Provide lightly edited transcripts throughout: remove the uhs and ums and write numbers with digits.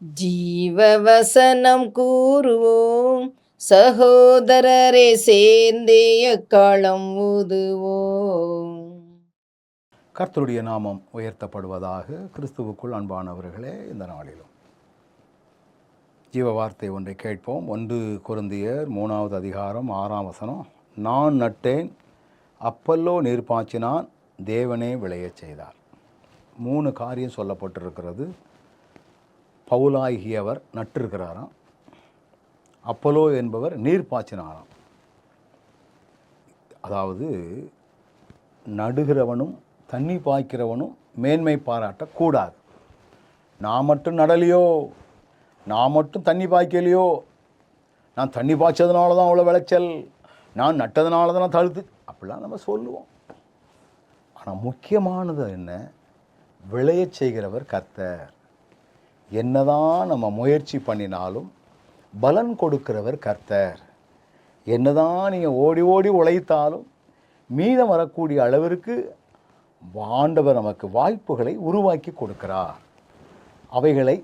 ஜீவவசனம் கூறுவோம், சகோதரரே சேர்ந்தே எக்காலம் ஊதுவோம். கர்த்தருடைய நாமம் உயர்த்தப்படுவதாக. கிறிஸ்துவுக்குள் அன்பானவர்களே, இந்த நாளிலும் ஜீவ வார்த்தை ஒன்றை கேட்போம். 1 கொரிந்தியர் 3வது அதிகாரம் 6ஆம் வசனம். நான் நட்டேன், அப்பல்லோ நீர் பாய்ச்சினான், தேவனே விளையச் செய்தார். 3 காரியம் சொல்லப்பட்டிருக்கிறது. பவுலாகியவர் நட்டிருக்கிறாராம், அப்பல்லோ என்பவர் நீர் பாய்ச்சினாராம். அதாவது நடுகிறவனும் தண்ணி பாய்க்கிறவனும் மேன்மை பாராட்டக்கூடாது. நான் மட்டும் நடலையோ, நான் மட்டும் தண்ணி பாய்க்கலையோ, நான் தண்ணி பாய்ச்சதுனால தான் அவ்வளோ விளைச்சல், நான் நட்டதுனால தான் நான் தழுத்து, அப்படிலாம் நம்ம சொல்லுவோம். ஆனால் முக்கியமானது என்ன? விளையச் செய்கிறவர் கர்த்தர். என்னதான் நம்ம முயற்சி பண்ணினாலும் பலன் கொடுக்கிறவர் கர்த்தர். என்னதான் நீங்கள் ஓடி ஓடி உழைத்தாலும் மீதம் வரக்கூடிய அளவிற்கு ஆண்டவர் நமக்கு வாய்ப்புகளை உருவாக்கி கொடுக்கிறார். அவைகளை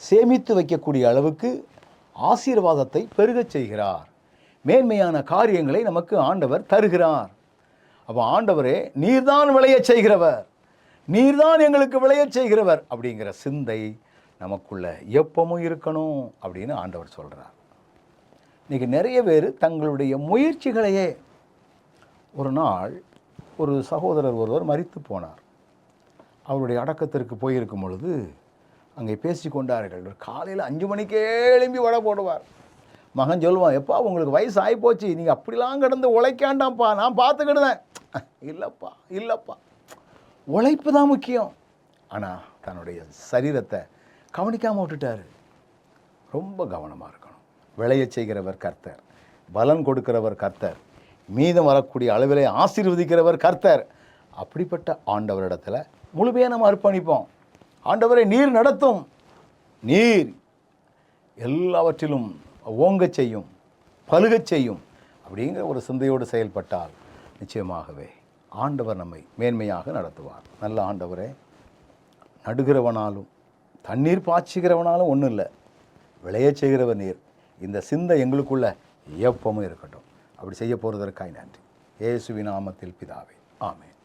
சேமித்து வைக்கக்கூடிய அளவுக்கு ஆசீர்வாதத்தை பெருகச் செய்கிறார். மேன்மையான காரியங்களை நமக்கு ஆண்டவர் தருகிறார். அப்போ ஆண்டவரே, நீர்தான் விளையச் செய்கிறவர், நீர்தான் எங்களுக்கு விளையச் செய்கிறவர் அப்படிங்கிற சிந்தை நமக்குள்ள எப்பவும் இருக்கணும் அப்படின்னு ஆண்டவர் சொல்கிறார். இன்றைக்கி நிறைய பேர் தங்களுடைய முயற்சிகளையே, ஒரு நாள் ஒரு சகோதரர் ஒருவர் மரித்து போனார். அவருடைய அடக்கத்திற்கு போயிருக்கும் பொழுது அங்கே பேசி கொண்டார்கள். காலையில் 5 மணிக்கே எழும்பி வடை போடுவார். மகன் சொல்லுவான், எப்பா உங்களுக்கு வயசு ஆகிப்போச்சு, நீங்கள் அப்படிலாம் கிடந்து உழைக்காண்டாம்ப்பா, நான் பார்த்துக்கிடுதேன். இல்லைப்பா இல்லைப்பா, உழைப்பு தான் முக்கியம். ஆனால் தன்னுடைய சரீரத்தை கவனிக்காமல் விட்டுட்டார். ரொம்ப கவனமாக இருக்கணும். விளையச் செய்கிறவர் கர்த்தர், பலன் கொடுக்கிறவர் கர்த்தர், மீதம் வரக்கூடிய அளவிலே ஆசீர்வதிக்கிறவர் கர்த்தர். அப்படிப்பட்ட ஆண்டவரிடத்தில் முழுமையாக நம்ம அர்ப்பணிப்போம். ஆண்டவரை, நீர் நடத்தும், நீர் எல்லாவற்றிலும் ஓங்கச் செய்யும், பலுகச் செய்யும் அப்படிங்கிற ஒரு சிந்தையோடு செயல்பட்டால் நிச்சயமாகவே ஆண்டவர் நம்மை மேன்மையாக நடத்துவார். நல்ல ஆண்டவரே, நடுகிறவனாலும் தண்ணீர் பாய்ச்சுகிறவனாலும் ஒன்றும் இல்லை, விளையச் செய்கிறவர் நீர். இந்த சிந்தை எங்களுக்குள்ள எப்பவும் இருக்கட்டும். அப்படி செய்ய போகிறதற்காய் நன்றி. இயேசுவின் நாமத்தில் பிதாவே, ஆமென்.